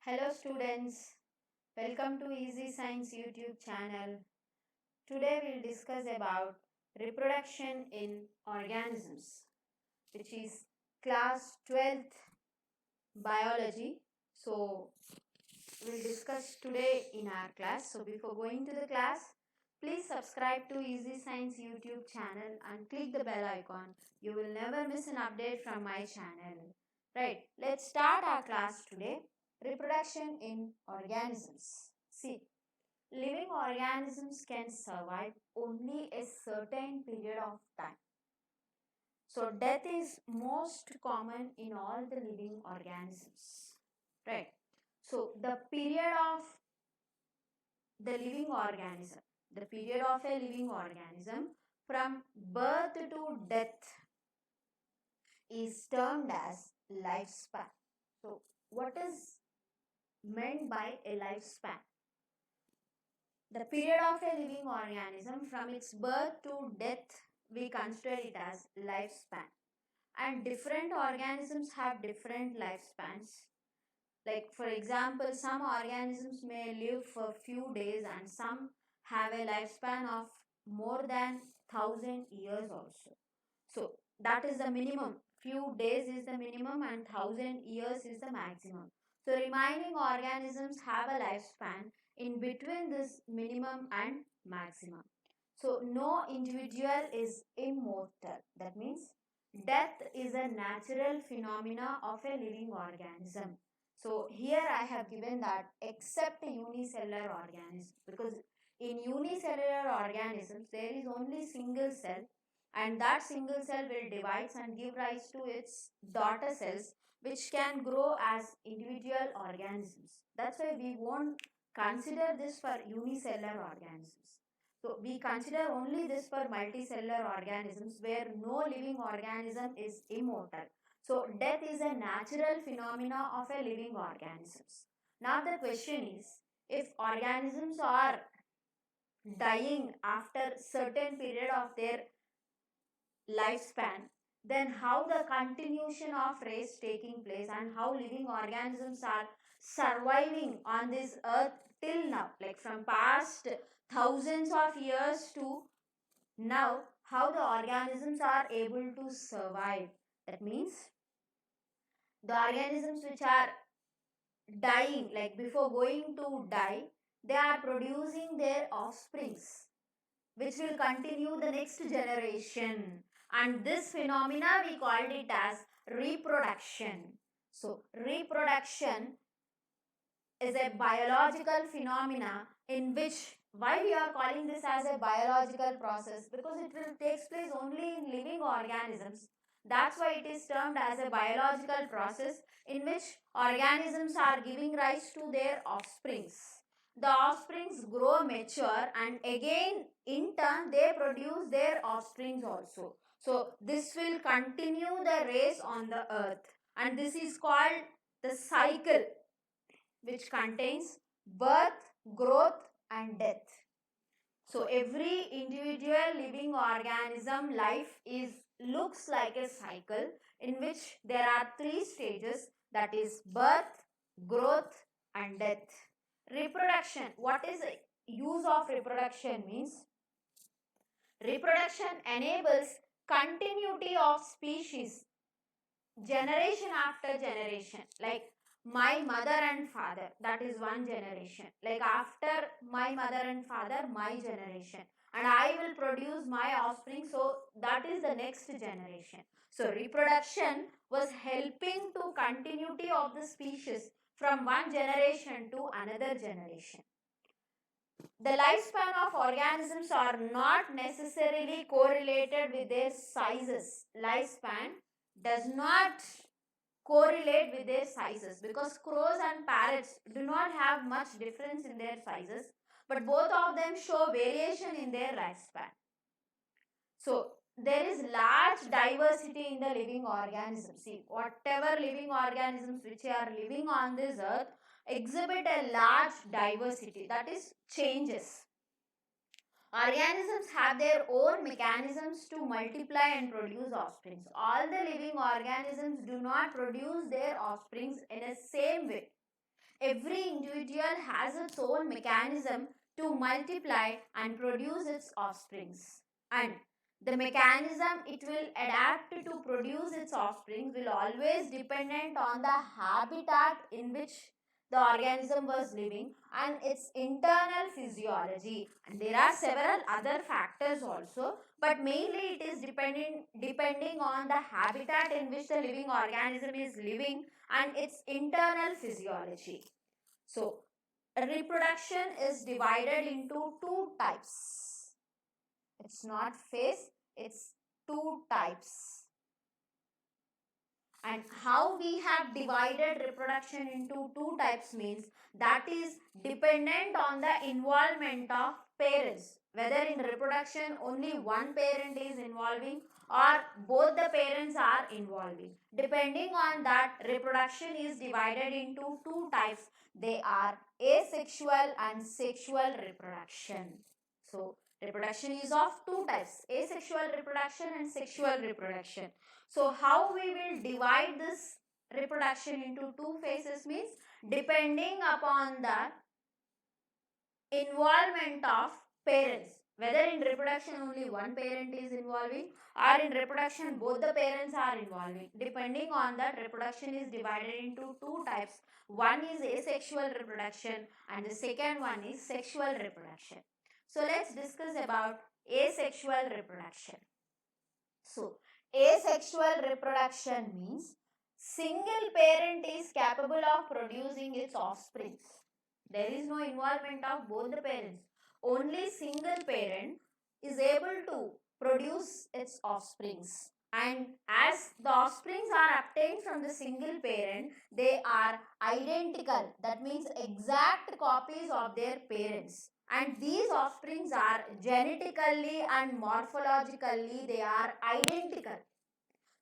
Hello students, welcome to Easy Science YouTube channel. Today we'll discuss about reproduction in organisms, which is class 12th biology. So we'll discuss today in our class. So before going to the class, please subscribe to Easy Science YouTube channel and click the bell icon. You will never miss an update from my channel. Right, let's start our class today. Reproduction in organisms. See, living organisms can survive only a certain period of time. So, death is most common in all the living organisms. Right. So, the period of the living organism, the period of a living organism from birth to death is termed as lifespan. So, what is meant by a lifespan? The period of a living organism from its birth to death, we consider it as lifespan. And different organisms have different lifespans. Like for example, some organisms may live for few days and some have a lifespan of more than 1,000 years also. So that is the minimum. Few days is the minimum and 1,000 years is the maximum. So remaining organisms have a lifespan in between this minimum and maximum. So no individual is immortal. That means death is a natural phenomena of a living organism. So here I have given that except unicellular organisms, because in unicellular organisms there is only single cell, and that single cell will divide and give rise to its daughter cells, which can grow as individual organisms. That's why we won't consider this for unicellular organisms. So we consider only this for multicellular organisms where no living organism is immortal. So death is a natural phenomena of a living organisms. Now the question is, if organisms are dying after certain period of their lifespan, then how the continuation of race taking place and how living organisms are surviving on this earth till now, like from past thousands of years to now, how the organisms are able to survive. That means the organisms which are dying, like before going to die, they are producing their offsprings, which will continue the next generation. And this phenomena we called it as reproduction. So, reproduction is a biological phenomena in which, why we are calling this as a biological process, because it will take place only in living organisms. That's why it is termed as a biological process in which organisms are giving rise to their offsprings. The offsprings grow mature and again in turn they produce their offsprings also. So this will continue the race on the earth, and this is called the cycle, which contains birth, growth and death. So every individual living organism life is looks like a cycle in which there are three stages, that is birth, growth and death. Reproduction. What is the use of reproduction means? Reproduction enables continuity of species generation after generation. Like my mother and father, that is one generation. Like after my mother and father, my generation, and I will produce my offspring, so that is the next generation. So reproduction was helping to continuity of the species from one generation to another generation. The lifespan of organisms are not necessarily correlated with their sizes. Lifespan does not correlate with their sizes, because crows and parrots do not have much difference in their sizes, but both of them show variation in their lifespan. So there is large diversity in the living organisms. See, whatever living organisms which are living on this earth exhibit a large diversity, that is changes. Organisms have their own mechanisms to multiply and produce offsprings. All the living organisms do not produce their offsprings in a same way. Every individual has its own mechanism to multiply and produce its offsprings. And the mechanism it will adapt to produce its offspring will always dependent on the habitat in which the organism was living and its internal physiology. And there are several other factors also, but mainly it is depending on the habitat in which the living organism is living and its internal physiology. So reproduction is divided into two types. It's not phase, it's two types. And how we have divided reproduction into two types means that is dependent on the involvement of parents. Whether in reproduction only one parent is involving or both the parents are involving. Depending on that, reproduction is divided into two types. They are asexual and sexual reproduction. So, reproduction is of two types, asexual reproduction and sexual reproduction. So how we will divide this reproduction into two phases means depending upon the involvement of parents. Whether in reproduction only one parent is involving or in reproduction both the parents are involving. Depending on that, reproduction is divided into two types. One is asexual reproduction and the second one is sexual reproduction. So let's discuss about asexual reproduction. So asexual reproduction means single parent is capable of producing its offspring. There is no involvement of both the parents. Only single parent is able to produce its offsprings. And as the offsprings are obtained from the single parent, they are identical. That means exact copies of their parents. And these offsprings are genetically and morphologically they are identical.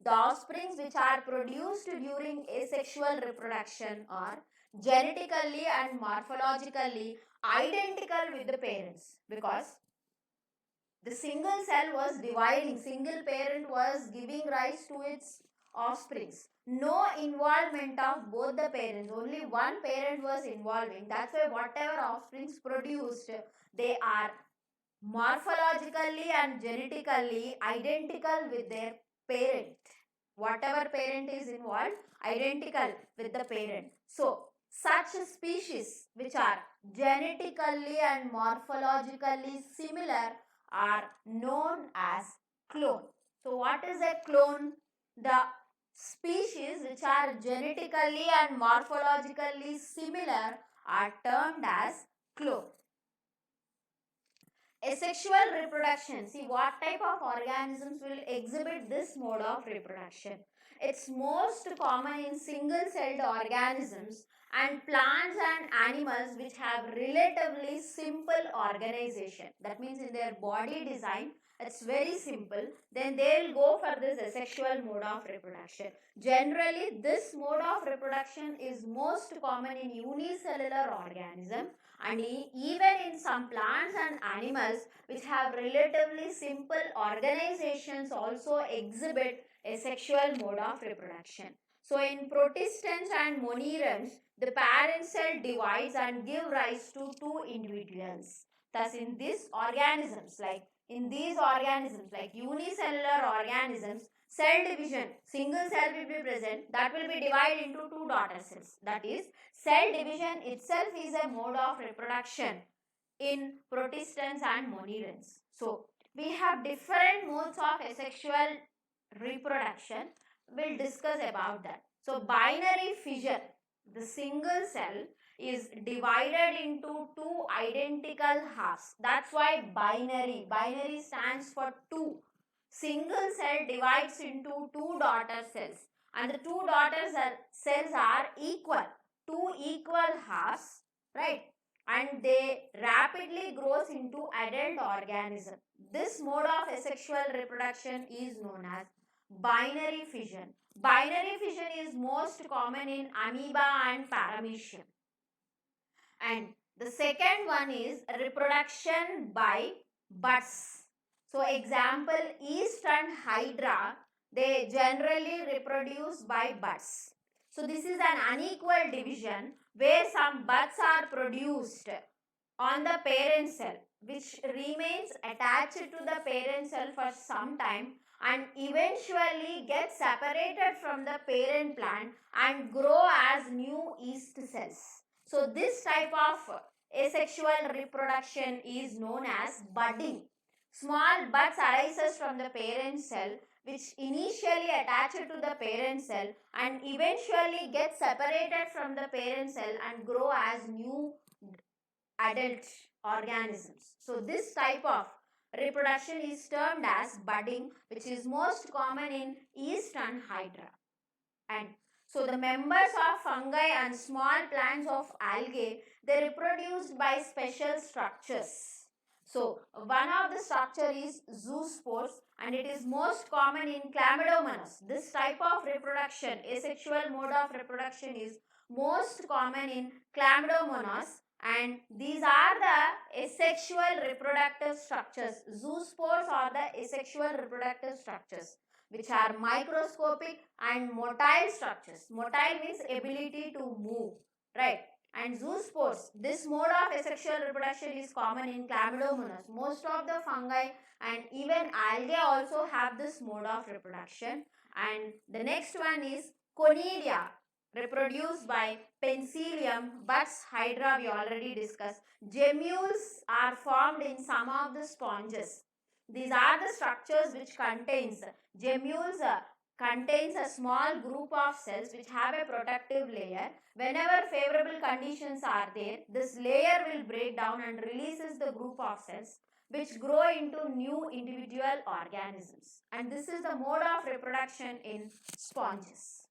The offsprings which are produced during asexual reproduction are genetically and morphologically identical with the parents because the single cell was dividing, single parent was giving rise to its offsprings. No involvement of both the parents, only one parent was involving. That's why whatever offsprings produced, they are morphologically and genetically identical with their parent. Whatever parent is involved, identical with the parent. So, such species which are genetically and morphologically similar are known as clone. So, what is a clone? The species which are genetically and morphologically similar are termed as clone. Asexual reproduction. See what type of organisms will exhibit this mode of reproduction. It's most common in single-celled organisms and plants and animals which have relatively simple organization. That means in their body design, it's very simple. Then they'll go for this asexual mode of reproduction. Generally, this mode of reproduction is most common in unicellular organism and even in some plants and animals which have relatively simple organizations also exhibit a sexual mode of reproduction. So in protistans and monerans, the parent cell divides and give rise to two individuals. Thus in these organisms like unicellular organisms, cell division, single cell will be present that will be divided into two daughter cells. That is, cell division itself is a mode of reproduction in protistans and monerans. So, we have different modes of asexual reproduction. We'll discuss about that. So, binary fission, the single cell is divided into two identical halves. That's why binary. Binary stands for two. Single cell divides into two daughter cells and the two daughter cells are equal. Two equal halves, right? And they rapidly grows into adult organism. This mode of asexual reproduction is known as binary fission. Binary fission is most common in amoeba and paramecium. And the second one is reproduction by buds. So example, yeast and hydra, they generally reproduce by buds. So this is an unequal division where some buds are produced on the parent cell which remains attached to the parent cell for some time and eventually gets separated from the parent plant and grow as new yeast cells. So this type of asexual reproduction is known as budding. Small buds arises from the parent cell which initially attach to the parent cell and eventually get separated from the parent cell and grow as new adult organisms. So this type of reproduction is termed as budding, which is most common in yeast and hydra. And so the members of fungi and small plants of algae, they reproduce by special structures. So one of the structure is zoospores and it is most common in Chlamydomonas. This type of reproduction, asexual mode of reproduction is most common in Chlamydomonas and these are the asexual reproductive structures. Zoospores are the asexual reproductive structures which are microscopic and motile structures. Motile means ability to move, right? And zoospores, this mode of asexual reproduction is common in Chlamydomonas. Most of the fungi and even algae also have this mode of reproduction. And the next one is Conidia, reproduced by Penicillium, buds, hydra we already discussed. Gemmules are formed in some of the sponges. These are the structures which contains gemmules contains a small group of cells which have a protective layer. Whenever favorable conditions are there, this layer will break down and releases the group of cells which grow into new individual organisms. And this is the mode of reproduction in sponges.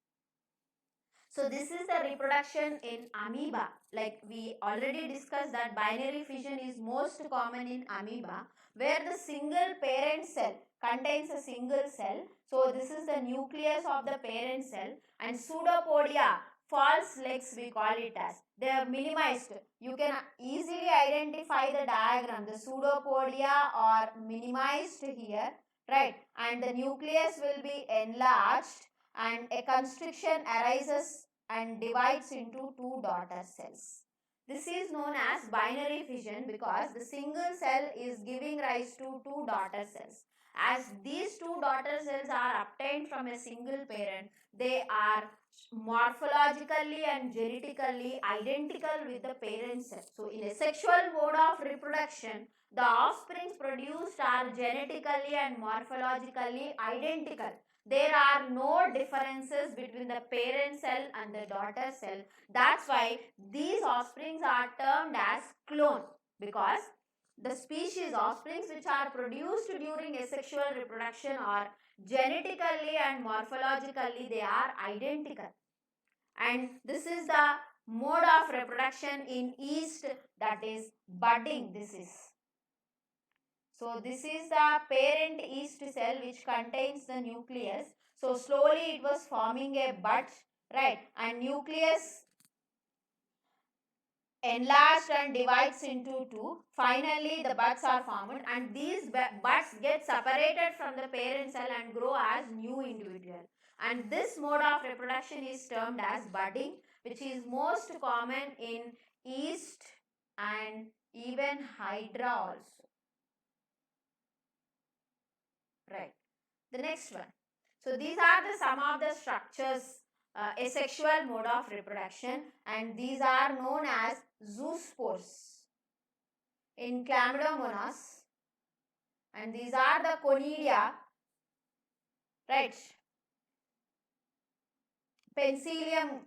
So this is the reproduction in amoeba. Like we already discussed that binary fission is most common in amoeba where the single parent cell contains a single cell. So this is the nucleus of the parent cell and pseudopodia, false legs we call it as. They are minimized. You can easily identify the diagram. The pseudopodia are minimized here, right? And the nucleus will be enlarged and a constriction arises and divides into two daughter cells. This is known as binary fission because the single cell is giving rise to two daughter cells. As these two daughter cells are obtained from a single parent, they are morphologically and genetically identical with the parent cell. So in a sexual mode of reproduction, the offsprings produced are genetically and morphologically identical. There are no differences between the parent cell and the daughter cell. That's why these offsprings are termed as clone because the species offsprings which are produced during asexual reproduction are genetically and morphologically they are identical. And this is the mode of reproduction in yeast, that is budding. So this is the parent yeast cell which contains the nucleus. So slowly it was forming a bud, right? And nucleus enlarged and divides into two. Finally the buds are formed and these buds get separated from the parent cell and grow as new individual. And this mode of reproduction is termed as budding, which is most common in yeast and even hydra also. Right. The next one. So these are the some of the structures, asexual mode of reproduction, and these are known as zoospores in Chlamydomonas, and these are the conidia, right? Penicillium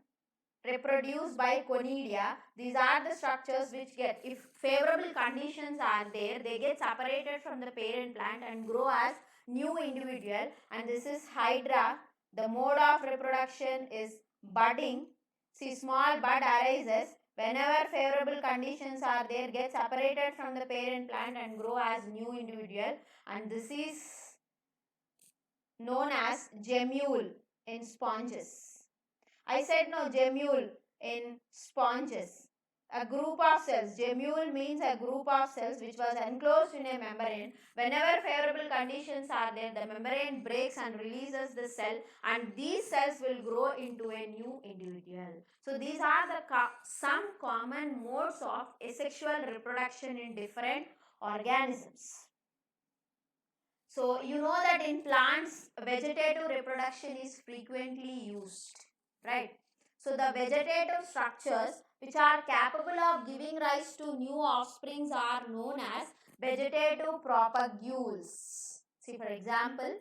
reproduced by conidia. These are the structures which get, if favorable conditions are there, they get separated from the parent plant and grow as new individual. And this is hydra. The mode of reproduction is budding. See, small bud arises. Whenever favorable conditions are there, get separated from the parent plant and grow as new individual. And this is known as gemmule in sponges. I said no, gemmule in sponges. a group of cells. Gemule means a group of cells which was enclosed in a membrane. Whenever favorable conditions are there, the membrane breaks and releases the cell, and these cells will grow into a new individual. So these are the some common modes of asexual reproduction in different organisms. So you know that in plants, vegetative reproduction is frequently used, right? So the vegetative structures which are capable of giving rise to new offsprings are known as vegetative propagules. See, for example,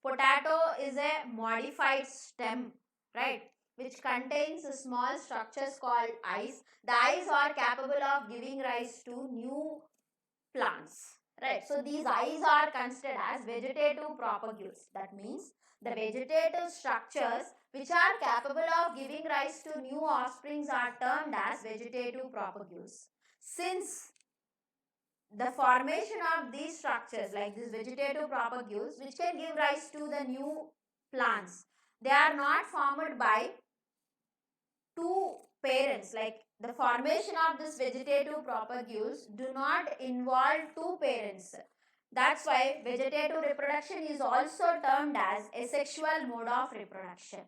potato is a modified stem, right, which contains small structures called eyes. The eyes are capable of giving rise to new plants, right? So these eyes are considered as vegetative propagules. That means the vegetative structures which are capable of giving rise to new offsprings are termed as vegetative propagules. Since the formation of these structures like these vegetative propagules which can give rise to the new plants, they are not formed by two parents. Like the formation of this vegetative propagules do not involve two parents. That's why vegetative reproduction is also termed as asexual mode of reproduction.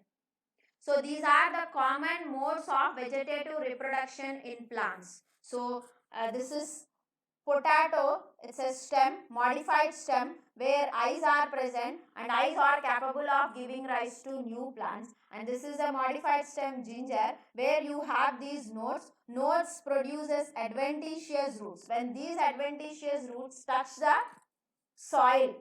So these are the common modes of vegetative reproduction in plants. So this is potato. It's a stem, modified stem, where eyes are present and eyes are capable of giving rise to new plants. And this is a modified stem ginger, where you have these nodes. Nodes produces adventitious roots. When these adventitious roots touch the soil,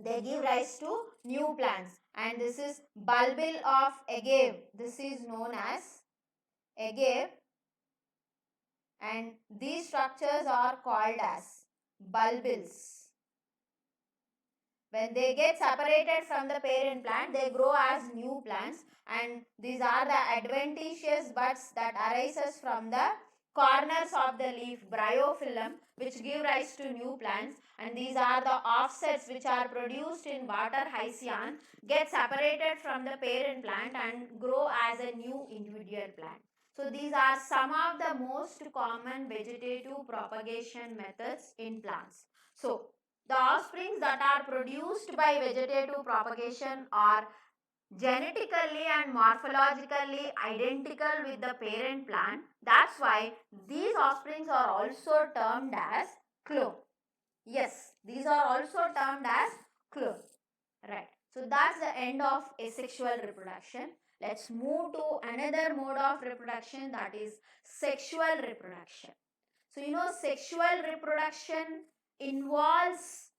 they give rise to new plants. And this is bulbil of agave. This is known as agave, and these structures are called as bulbils. When they get separated from the parent plant, they grow as new plants, and these are the adventitious buds that arises from the corners of the leaf, bryophyllum, which give rise to new plants. And these are the offsets which are produced in water hyacinth, get separated from the parent plant and grow as a new individual plant. So these are some of the most common vegetative propagation methods in plants. So the offsprings that are produced by vegetative propagation are genetically and morphologically identical with the parent plant. That's why these offsprings are also termed as clone. Yes, these are also termed as clone. Right. So that's the end of asexual reproduction. Let's move to another mode of reproduction, that is sexual reproduction. So you know, sexual reproduction involves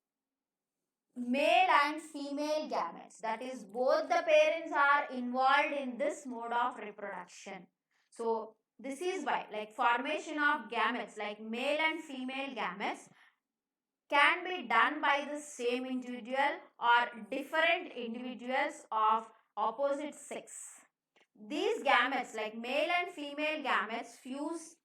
male and female gametes. That is, both the parents are involved in this mode of reproduction. So this is why, like, formation of gametes like male and female gametes can be done by the same individual or different individuals of opposite sex. These gametes like male and female gametes fuse.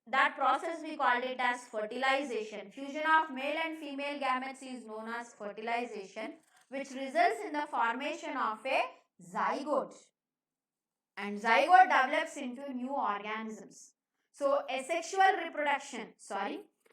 That process we called it as fertilization. Fusion of male and female gametes is known as fertilization, which results in the formation of a zygote. And zygote develops into new organisms. So asexual reproduction,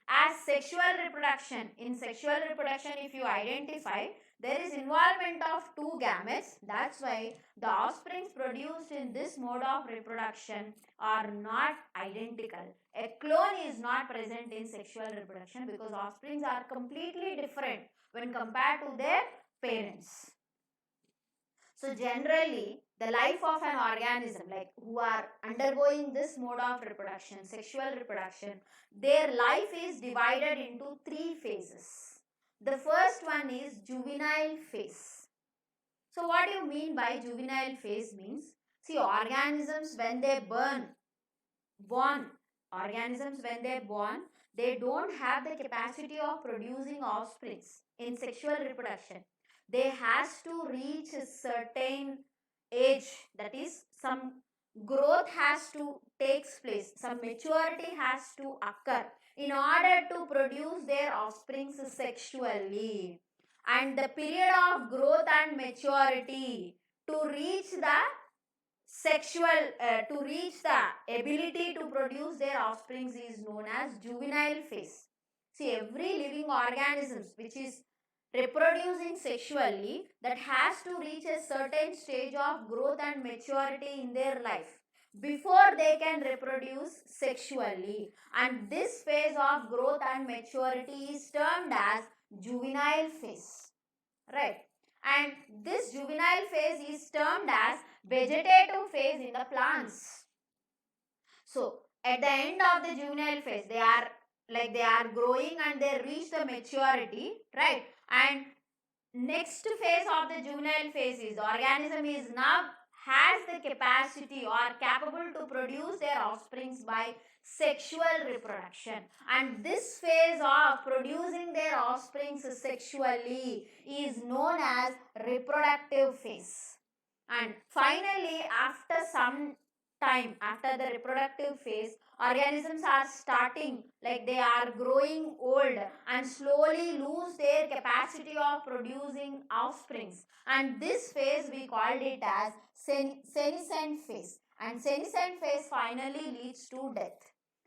as sexual reproduction, in sexual reproduction if you identify, there is involvement of two gametes. That's why the offsprings produced in this mode of reproduction are not identical. A clone is not present in sexual reproduction because offsprings are completely different when compared to their parents. So generally, the life of an organism, like who are undergoing this mode of reproduction, sexual reproduction, their life is divided into three phases. The first one is juvenile phase. So what do you mean by juvenile phase means? See, organisms when they born, they don't have the capacity of producing offsprings in sexual reproduction. They has to reach a certain age, that is, some growth has to takes place, some maturity has to occur in order to produce their offsprings sexually. And the period of growth and maturity to reach the to reach the ability to produce their offsprings is known as juvenile phase. See, every living organism which is reproducing sexually, that has to reach a certain stage of growth and maturity in their life before they can reproduce sexually, and this phase of growth and maturity is termed as juvenile phase, right? And this juvenile phase is termed as vegetative phase in the plants. So at the end of the juvenile phase, they are growing and they reach the maturity, right? And next phase of the juvenile phase is the organism is now has the capacity or capable to produce their offsprings by sexual reproduction, and this phase of producing their offsprings sexually is known as reproductive phase. And finally, after some time, after the reproductive phase, organisms are starting, like they are growing old and slowly lose their capacity of producing offsprings, and this phase we called it as senescent phase, and senescent phase finally leads to death.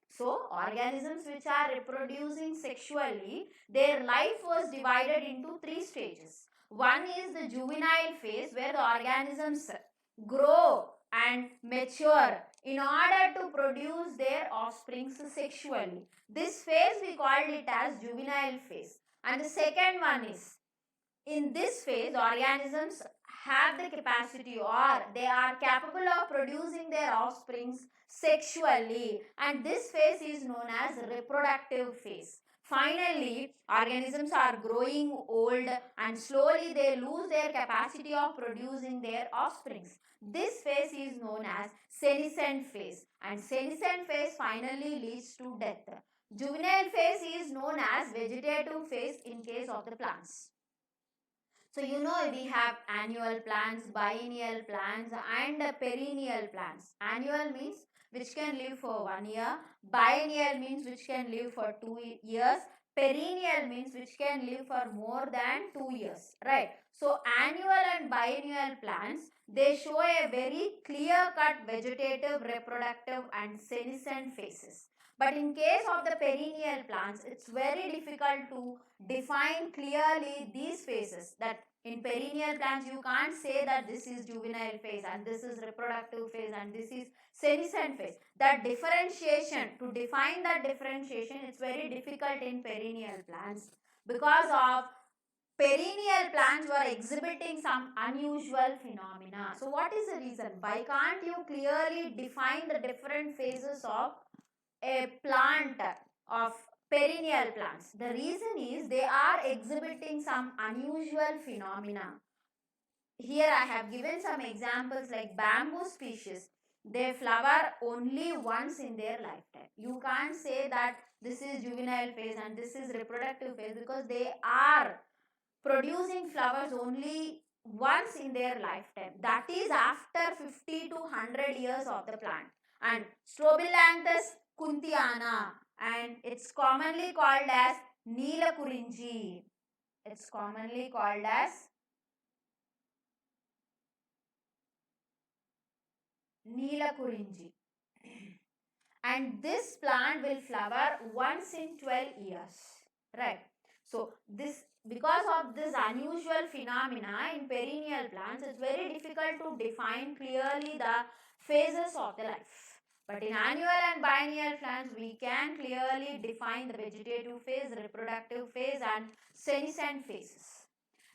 So organisms which are reproducing sexually, their life was divided into three stages. One is the juvenile phase, where the organisms grow and mature in order to produce their offsprings sexually. This phase we called it as juvenile phase. And the second one is, in this phase, organisms have the capacity or they are capable of producing their offsprings sexually, and this phase is known as reproductive phase. Finally, organisms are growing old and slowly they lose their capacity of producing their offsprings. This phase is known as senescent phase, and senescent phase finally leads to death. Juvenile phase is known as vegetative phase in case of the plants. So you know we have annual plants, biennial plants and perennial plants. Annual means which can live for 1 year, biennial means which can live for 2 years, perennial means which can live for more than 2 years, right? So annual and biennial plants, they show a very clear cut vegetative, reproductive and senescent phases. But in case of the perennial plants, it's very difficult to define clearly these phases. That in perennial plants you can't say that this is juvenile phase and this is reproductive phase and this is senescent phase. That differentiation, to define that differentiation, it's very difficult in perennial plants because of perennial plants were exhibiting some unusual phenomena. So what is the reason? Why can't you clearly define the different phases of a plant, of perennial plants? The reason is they are exhibiting some unusual phenomena. Here I have given some examples like bamboo species. They flower only once in their lifetime. You can't say that this is juvenile phase and this is reproductive phase because they are producing flowers only once in their lifetime. That is after 50 to 100 years of the plant. And Strobilanthes kuntiana, and it's commonly called as Neelakurinji. It's commonly called as Neelakurinji. And this plant will flower once in 12 years, right? So this, because of this unusual phenomena in perennial plants, it's very difficult to define clearly the phases of the life. But in annual and biennial plants, we can clearly define the vegetative phase, reproductive phase and senescent phases.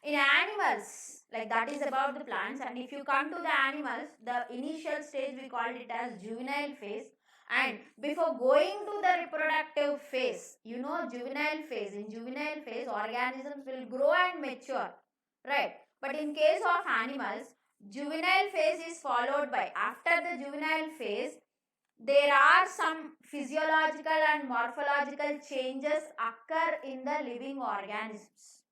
In animals, like that is about the plants, and if you come to the animals, the initial stage we called it as juvenile phase, and before going to the reproductive phase, you know juvenile phase, in juvenile phase organisms will grow and mature, right? But in case of animals, juvenile phase is followed by, after the juvenile phase, there are some physiological and morphological changes occur in the living organisms.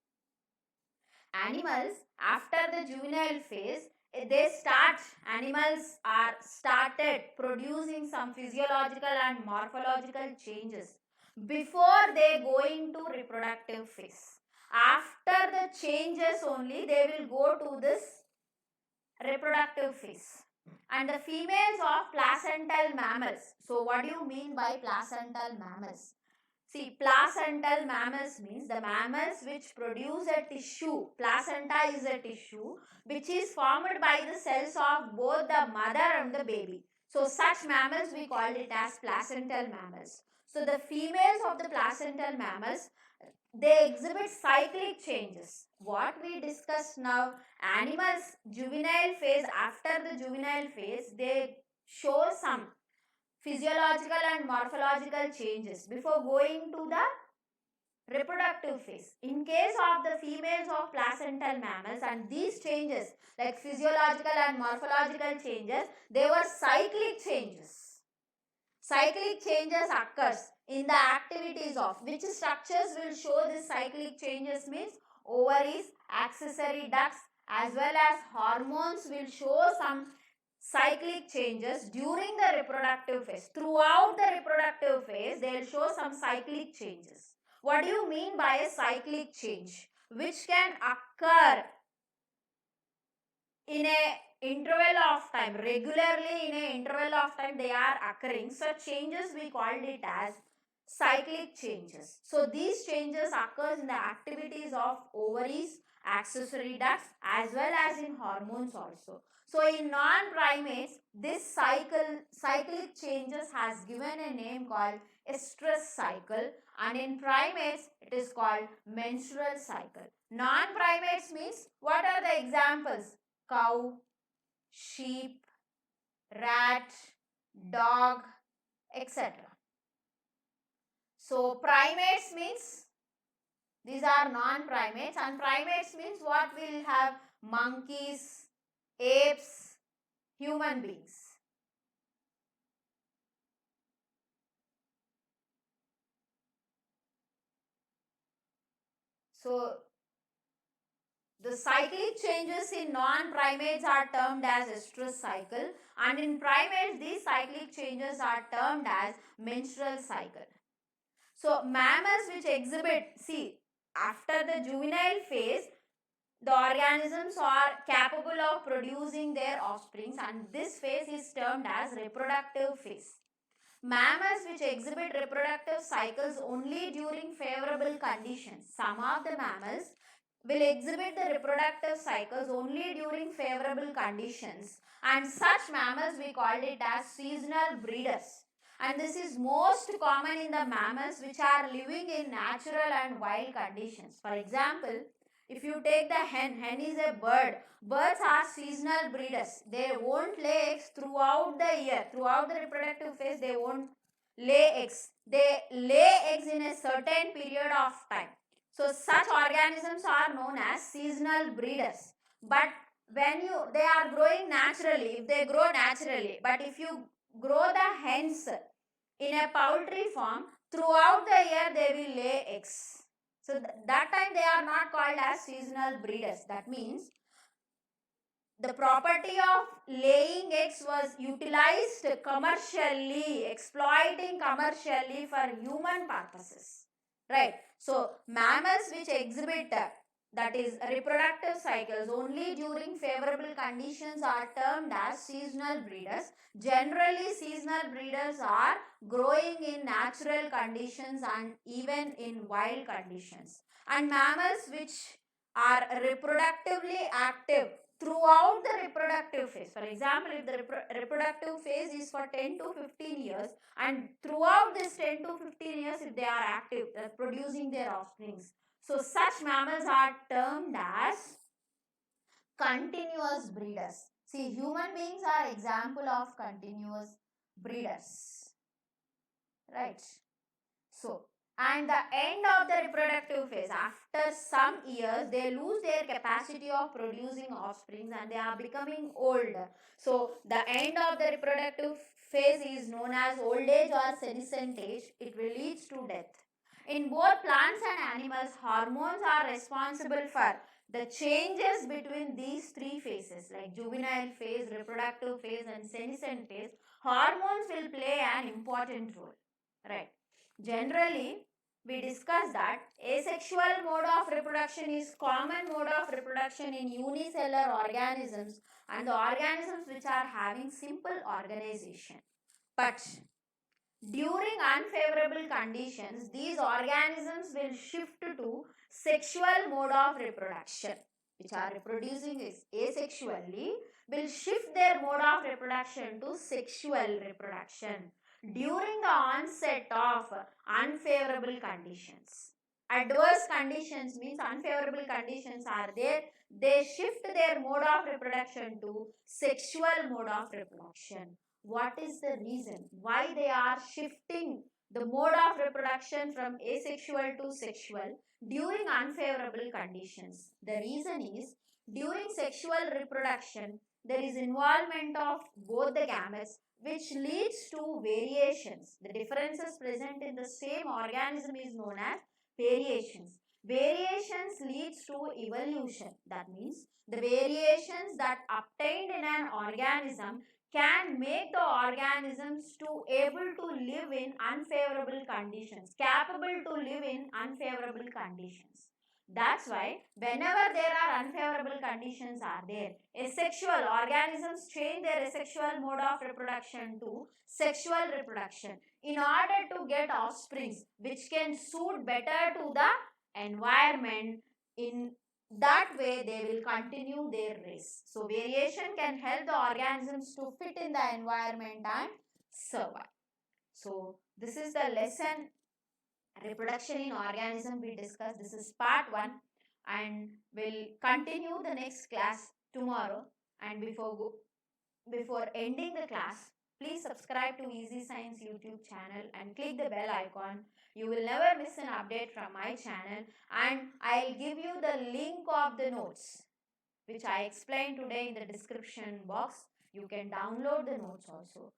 Animals, after the juvenile phase, animals are started producing some physiological and morphological changes before they go into reproductive phase. After the changes only they will go to this reproductive phase. and the females of placental mammals. So what do you mean by placental mammals? See, placental mammals means the mammals which produce a tissue. Placenta is a tissue which is formed by the cells of both the mother and the baby. So such mammals we called it as placental mammals. So the females of the placental mammals, they exhibit cyclic changes. What we discussed now, animals juvenile phase, after the juvenile phase they show some physiological and morphological changes before going to the reproductive phase. In case of the females of placental mammals, and these changes like physiological and morphological changes, they were cyclic changes. Cyclic changes occurs in the activities of which structures will show this cyclic changes means ovaries, accessory ducts as well as hormones will show some cyclic changes during the reproductive phase. Throughout the reproductive phase, they will show some cyclic changes. What do you mean by a cyclic change? Which can occur in a interval of time, regularly in a interval of time they are occurring. Such changes we called it as cyclic changes. So these changes occurs in the activities of ovaries, accessory ducts as well as in hormones also. So in non-primates, this cyclic changes has given a name called estrous cycle, and in primates it is called menstrual cycle. Non-primates means what are the examples? Cow, sheep, rat, dog, etc. So primates means these are non-primates, and primates means what will have monkeys, apes, human beings. So the cyclic changes in non-primates are termed as estrous cycle, and in primates these cyclic changes are termed as menstrual cycle. So mammals which exhibit, see, after the juvenile phase, the organisms are capable of producing their offsprings, and this phase is termed as reproductive phase. Mammals which exhibit reproductive cycles only during favorable conditions. Some of the mammals will exhibit the reproductive cycles only during favorable conditions, and such mammals we called it as seasonal breeders. And this is most common in the mammals which are living in natural and wild conditions. For example, if you take the hen is a bird. Birds are seasonal breeders. They won't lay eggs throughout the year. Throughout the reproductive phase, they won't lay eggs. They lay eggs in a certain period of time. So such organisms are known as seasonal breeders. But when they are growing naturally, if they grow naturally, but if you grow the hens in a poultry farm, throughout the year they will lay eggs. So that time they are not called as seasonal breeders. That means the property of laying eggs was utilized commercially, exploiting commercially for human purposes. Right. So mammals which exhibit that is reproductive cycles only during favorable conditions are termed as seasonal breeders. Generally seasonal breeders are growing in natural conditions and even in wild conditions. And mammals which are reproductively active throughout the reproductive phase. For example, if the reproductive phase is for 10 to 15 years, and throughout this 10 to 15 years if they are active, producing their offsprings, so such mammals are termed as continuous breeders. See, human beings are example of continuous breeders. Right. So, and the end of the reproductive phase, after some years they lose their capacity of producing offsprings and they are becoming old. So the end of the reproductive phase is known as old age or senescent age. It will lead to death. In both plants and animals, hormones are responsible for the changes between these three phases like juvenile phase, reproductive phase and senescent phase. Hormones will play an important role. Right. Generally, we discussed that asexual mode of reproduction is common mode of reproduction in unicellular organisms and the organisms which are having simple organization. But during unfavorable conditions, these organisms will shift to sexual mode of reproduction, which are reproducing asexually, will shift their mode of reproduction to sexual reproduction during the onset of unfavorable conditions. Adverse conditions means unfavorable conditions are there, they shift their mode of reproduction to sexual mode of reproduction. What is the reason why they are shifting the mode of reproduction from asexual to sexual during unfavorable conditions? The reason is during sexual reproduction there is involvement of both the gametes which leads to variations. The differences present in the same organism is known as variations. Variations leads to evolution. That means the variations that obtained in an organism can make the organisms to able to live in unfavorable conditions, capable to live in unfavorable conditions. That's why whenever there are unfavorable conditions are there, asexual organisms change their asexual mode of reproduction to sexual reproduction in order to get offsprings which can suit better to the environment. In that way they will continue their race. So variation can help the organisms to fit in the environment and survive. So this is the lesson reproduction in organism we discussed. This is part 1 and we'll continue the next class tomorrow. And before ending the class, please subscribe to Easy Science YouTube channel and click the bell icon. You will never miss an update from my channel, and I'll give you the link of the notes which I explained today in the description box. You can download the notes also.